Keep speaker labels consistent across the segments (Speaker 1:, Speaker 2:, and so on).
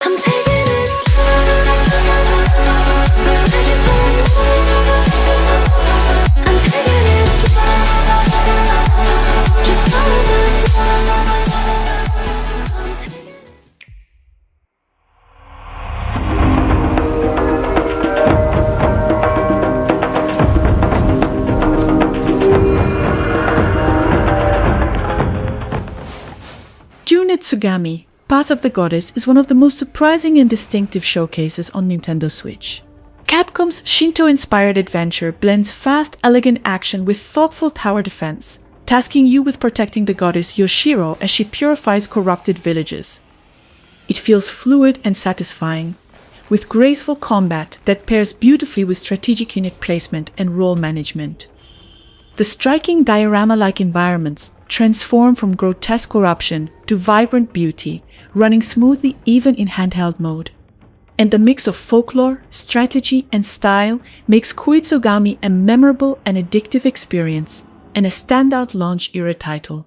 Speaker 1: I'm taking it slow, but I just want more. I'm taking it slow, just follow the flow. I'm taking it.
Speaker 2: Kunitsu-Gami, Path of the Goddess, is one of the most surprising and distinctive showcases on Nintendo Switch. Capcom's Shinto-inspired adventure blends fast, elegant action with thoughtful tower defense, tasking you with protecting the goddess Yoshiro as she purifies corrupted villages. It feels fluid and satisfying, with graceful combat that pairs beautifully with strategic unit placement and role management. The striking diorama-like environments transform from grotesque corruption to vibrant beauty, running smoothly even in handheld mode. And the mix of folklore, strategy, and style makes Kunitsu-Gami a memorable and addictive experience, and a standout launch-era title.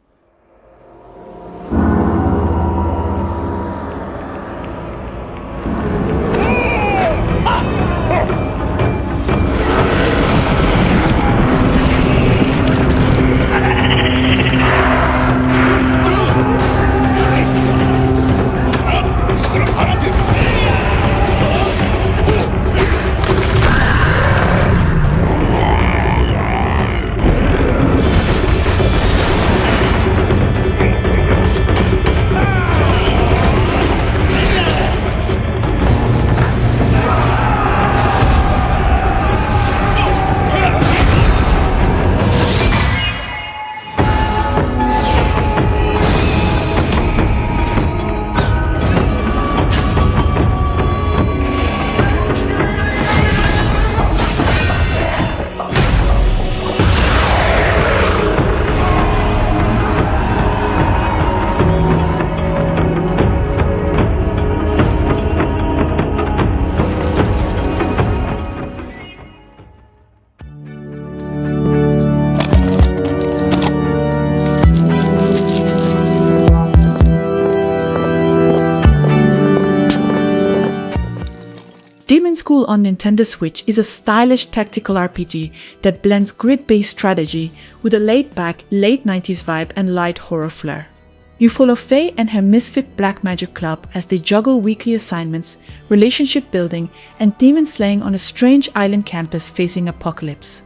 Speaker 2: Demonschool on Nintendo Switch is a stylish tactical RPG that blends grid-based strategy with a laid-back, late 90s vibe and light horror flair. You follow Faye and her misfit black magic club as they juggle weekly assignments, relationship building, and demon slaying on a strange island campus facing apocalypse.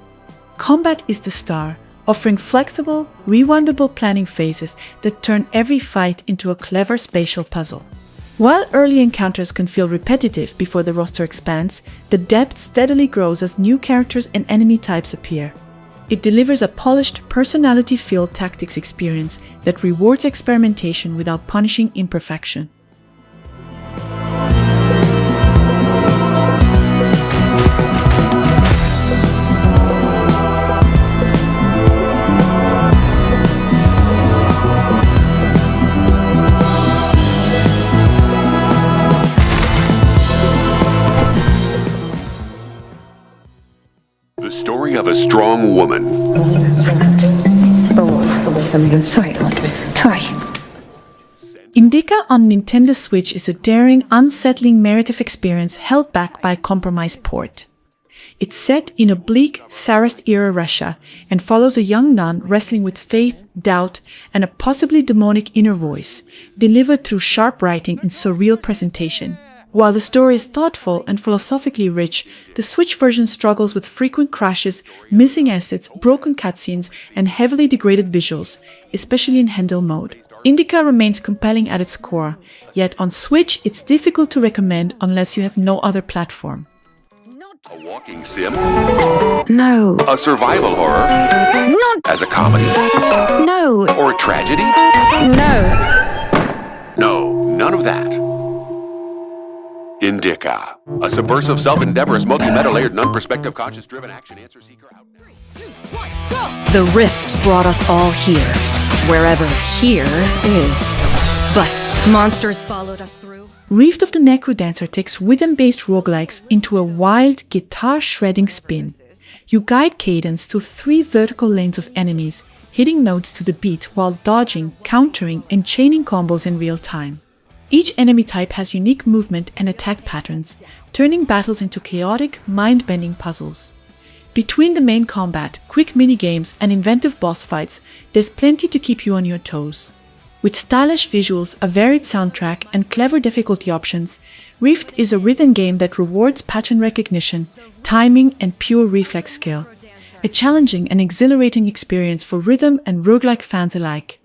Speaker 2: Combat is the star, offering flexible, rewindable planning phases that turn every fight into a clever spatial puzzle. While early encounters can feel repetitive before the roster expands, the depth steadily grows as new characters and enemy types appear. It delivers a polished, personality-filled tactics experience that rewards experimentation without punishing imperfection.
Speaker 3: The story of a strong woman.
Speaker 4: Sorry.
Speaker 2: Indika on Nintendo Switch is a daring, unsettling narrative experience held back by a compromised port. It's set in a bleak, Tsarist-era Russia and follows a young nun wrestling with faith, doubt, and a possibly demonic inner voice, delivered through sharp writing and surreal presentation. While the story is thoughtful and philosophically rich, the Switch version struggles with frequent crashes, missing assets, broken cutscenes, and heavily degraded visuals, especially in handle mode. Indika remains compelling at its core, yet on Switch it's difficult to recommend unless you have no other platform.
Speaker 3: A walking sim.
Speaker 4: No.
Speaker 3: A survival horror.
Speaker 4: Not.
Speaker 3: As a comedy.
Speaker 4: No.
Speaker 3: Or a tragedy.
Speaker 4: No.
Speaker 3: No, none of that. Indika. A subversive, self-endeavorous, multi-meta-layered, non-perspective, conscious-driven action answer seeker out.
Speaker 5: The rift brought us all here, wherever here is. But monsters followed us through.
Speaker 2: Rift of the NecroDancer takes rhythm-based roguelikes into a wild, guitar-shredding spin. You guide Cadence to 3 vertical lanes of enemies, hitting notes to the beat while dodging, countering, and chaining combos in real time. Each enemy type has unique movement and attack patterns, turning battles into chaotic, mind-bending puzzles. Between the main combat, quick minigames, and inventive boss fights, there's plenty to keep you on your toes. With stylish visuals, a varied soundtrack, and clever difficulty options, Rift is a rhythm game that rewards pattern recognition, timing, and pure reflex skill. A challenging and exhilarating experience for rhythm and roguelike fans alike.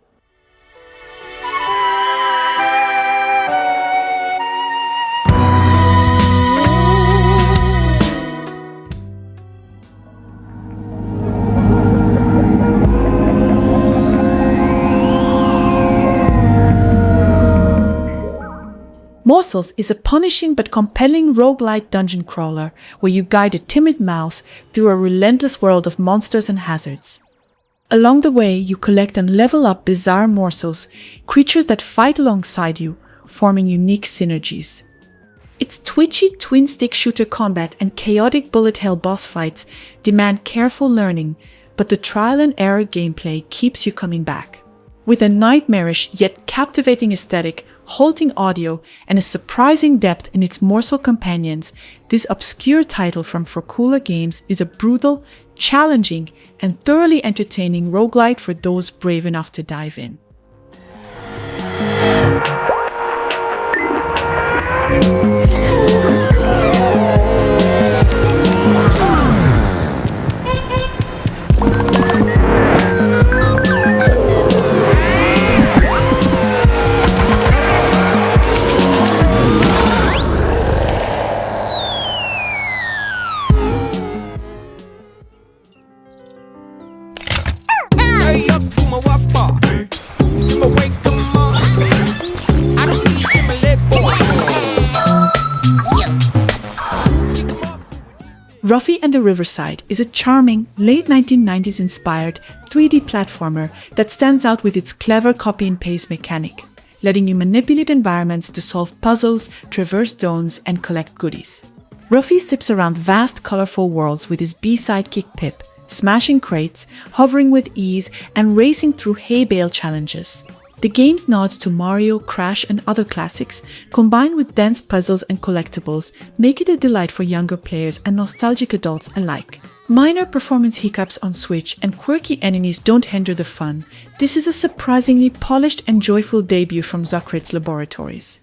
Speaker 2: Morsels is a punishing but compelling roguelite dungeon crawler where you guide a timid mouse through a relentless world of monsters and hazards. Along the way, you collect and level up bizarre morsels, creatures that fight alongside you, forming unique synergies. Its twitchy twin-stick shooter combat and chaotic bullet hell boss fights demand careful learning, but the trial-and-error gameplay keeps you coming back. With a nightmarish yet captivating aesthetic, halting audio, and a surprising depth in its morsel companions, this obscure title from Fracula Games is a brutal, challenging, and thoroughly entertaining roguelite for those brave enough to dive in. Ruffy and the Riverside is a charming, late 1990s inspired 3D platformer that stands out with its clever copy and paste mechanic, letting you manipulate environments to solve puzzles, traverse zones, and collect goodies. Ruffy zips around vast, colorful worlds with his bee sidekick Pip, smashing crates, hovering with ease, and racing through hay bale challenges. The game's nods to Mario, Crash, and other classics, combined with dense puzzles and collectibles, make it a delight for younger players and nostalgic adults alike. Minor performance hiccups on Switch and quirky enemies don't hinder the fun. This is a surprisingly polished and joyful debut from Zuckrid's Laboratories.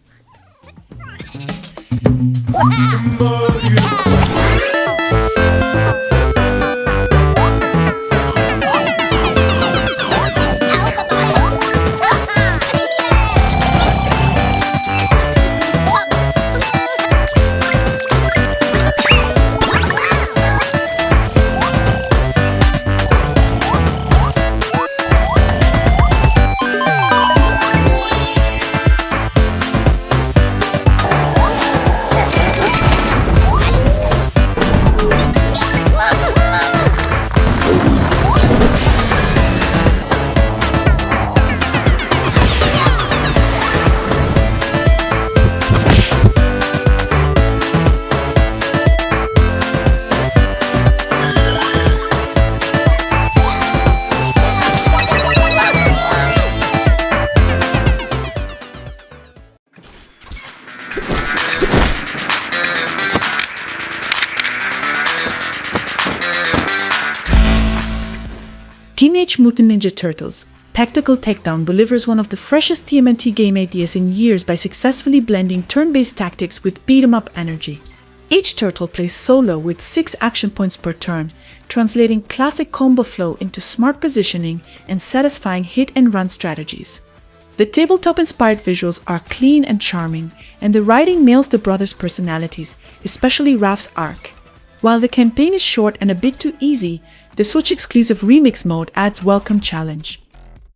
Speaker 2: Teenage Mutant Ninja Turtles Tactical Takedown delivers one of the freshest TMNT game ideas in years by successfully blending turn-based tactics with beat-em-up energy. Each turtle plays solo with 6 action points per turn, translating classic combo flow into smart positioning and satisfying hit-and-run strategies. The tabletop-inspired visuals are clean and charming, and the writing nails the brothers' personalities, especially Raph's arc. While the campaign is short and a bit too easy, the Switch-exclusive Remix mode adds welcome challenge.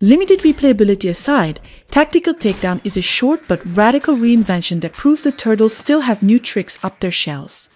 Speaker 2: Limited replayability aside, Tactical Takedown is a short but radical reinvention that proves the turtles still have new tricks up their shells.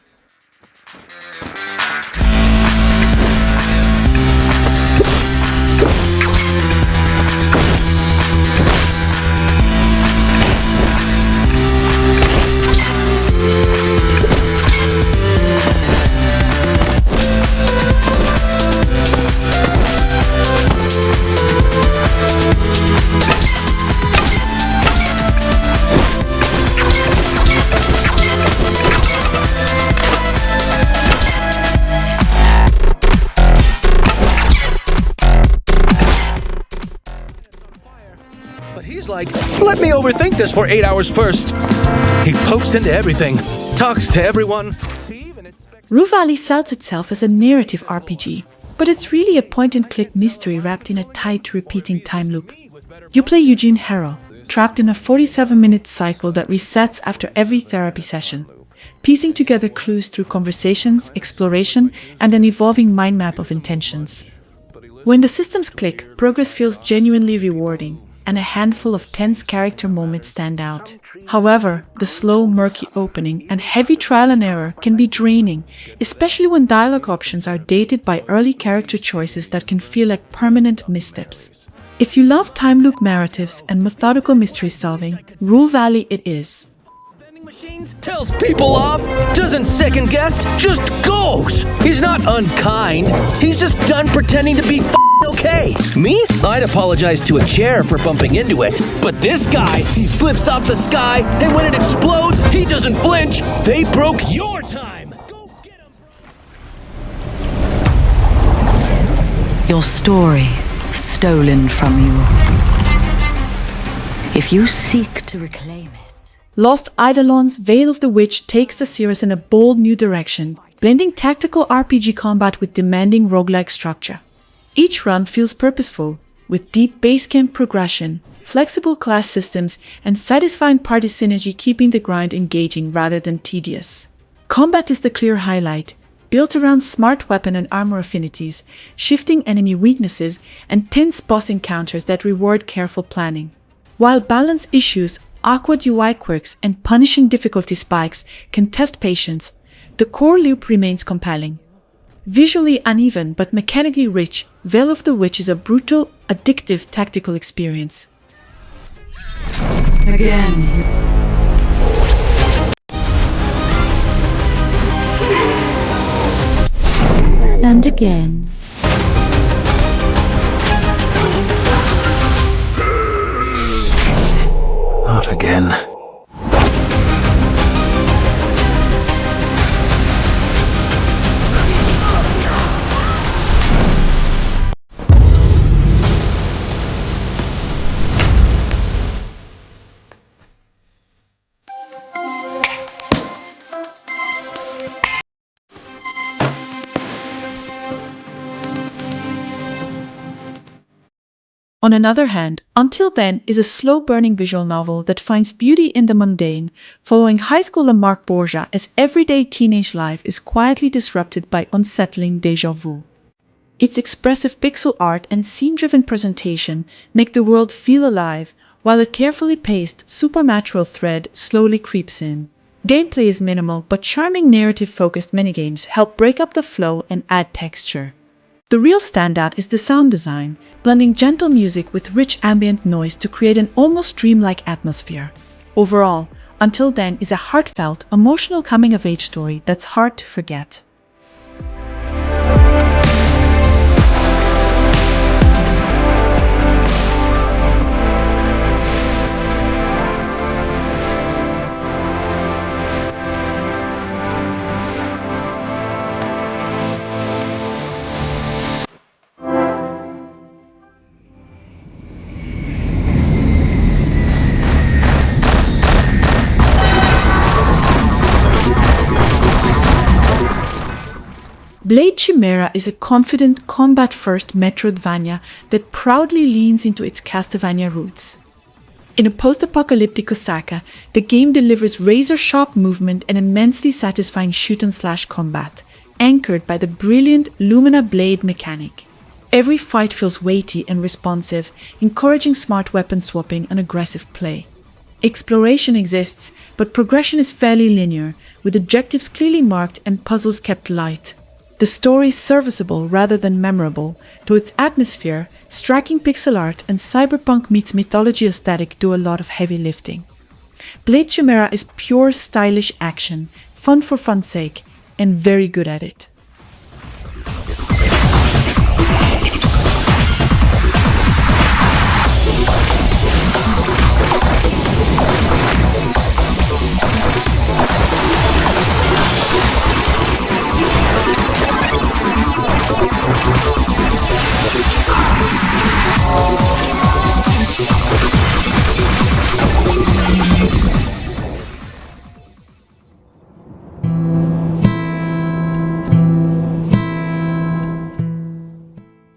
Speaker 6: like, let me overthink this for 8 hours first. He pokes into everything, talks to everyone. He even expects...
Speaker 2: Rue Valley sells itself as a narrative RPG, but it's really a point-and-click mystery wrapped in a tight, repeating time loop. You play Eugene Harrow, trapped in a 47-minute cycle that resets after every therapy session, piecing together clues through conversations, exploration, and an evolving mind map of intentions. When the systems click, progress feels genuinely rewarding, and a handful of tense character moments stand out. However, the slow, murky opening and heavy trial and error can be draining, especially when dialogue options are dated by early character choices that can feel like permanent missteps. If you love time loop narratives and methodical mystery solving, Rue Valley it is.
Speaker 6: Machines tells people off, doesn't second guess, just goes. He's not unkind. He's just done pretending to be okay. Me? I'd apologize to a chair for bumping into it. But this guy, he flips off the sky, and when it explodes, he doesn't flinch. They broke your time. Go get him.
Speaker 4: Your story stolen from you. If you seek to reclaim it.
Speaker 2: Lost Eidolons' Veil of the Witch takes the series in a bold new direction, blending tactical RPG combat with demanding roguelike structure. Each run feels purposeful, with deep base camp progression, flexible class systems, and satisfying party synergy keeping the grind engaging rather than tedious. Combat is the clear highlight, built around smart weapon and armor affinities, shifting enemy weaknesses, and tense boss encounters that reward careful planning. While balance issues, awkward UI quirks, and punishing difficulty spikes can test patience, the core loop remains compelling. Visually uneven but mechanically rich, Veil of the Witch is a brutal, addictive tactical experience.
Speaker 4: Again. And again.
Speaker 6: Not again.
Speaker 2: On another hand, Until Then is a slow-burning visual novel that finds beauty in the mundane, following high schooler Mark Borgia as everyday teenage life is quietly disrupted by unsettling déjà vu. Its expressive pixel art and scene-driven presentation make the world feel alive, while a carefully paced, supernatural thread slowly creeps in. Gameplay is minimal, but charming narrative-focused minigames help break up the flow and add texture. The real standout is the sound design, blending gentle music with rich ambient noise to create an almost dreamlike atmosphere. Overall, Until Then is a heartfelt, emotional coming-of-age story that's hard to forget. Blade Chimera is a confident, combat-first Metroidvania that proudly leans into its Castlevania roots. In a post-apocalyptic Osaka, the game delivers razor-sharp movement and immensely satisfying shoot-and-slash combat, anchored by the brilliant Lumina blade mechanic. Every fight feels weighty and responsive, encouraging smart weapon swapping and aggressive play. Exploration exists, but progression is fairly linear, with objectives clearly marked and puzzles kept light. The story is serviceable rather than memorable, though its atmosphere, striking pixel art, and cyberpunk meets mythology aesthetic do a lot of heavy lifting. Blade Chimera is pure stylish action, fun for fun's sake, and very good at it.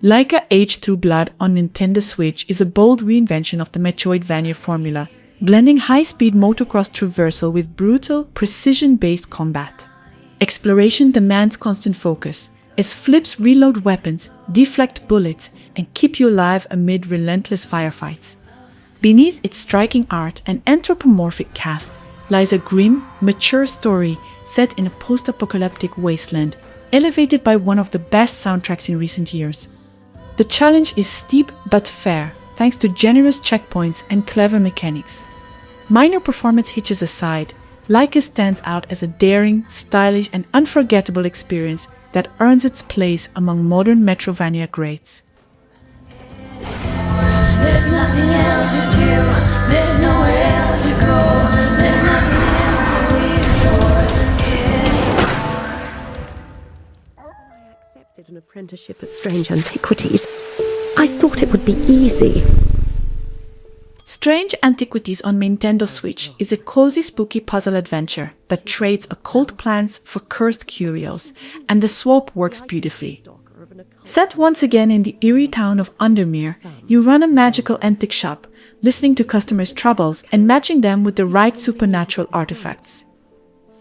Speaker 2: Laika Age Through Blood on Nintendo Switch is a bold reinvention of the Metroidvania formula, blending high-speed motocross traversal with brutal, precision-based combat. Exploration demands constant focus, as flips reload weapons, deflect bullets, and keep you alive amid relentless firefights. Beneath its striking art and anthropomorphic cast lies a grim, mature story set in a post-apocalyptic wasteland, elevated by one of the best soundtracks in recent years. The challenge is steep but fair, thanks to generous checkpoints and clever mechanics. Minor performance hitches aside, Laika stands out as a daring, stylish, and unforgettable experience that earns its place among modern Metrovania greats.
Speaker 1: There's nothing else to do, there's nowhere else to go, there's nothing else to live for.
Speaker 7: I accepted an apprenticeship at Strange Antiquities. I thought it would be easy.
Speaker 2: Strange Antiquities on Nintendo Switch is a cozy, spooky puzzle adventure that trades occult plants for cursed curios, and the swap works beautifully. Set once again in the eerie town of Undermere, you run a magical antique shop, listening to customers' troubles and matching them with the right supernatural artifacts.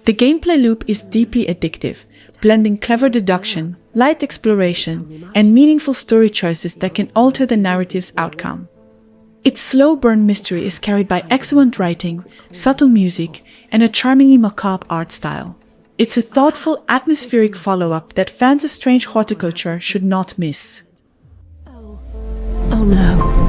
Speaker 2: The gameplay loop is deeply addictive, blending clever deduction, light exploration, and meaningful story choices that can alter the narrative's outcome. Its slow burn mystery is carried by excellent writing, subtle music, and a charmingly macabre art style. It's a thoughtful, atmospheric follow-up that fans of strange horticulture should not miss.
Speaker 7: Oh no.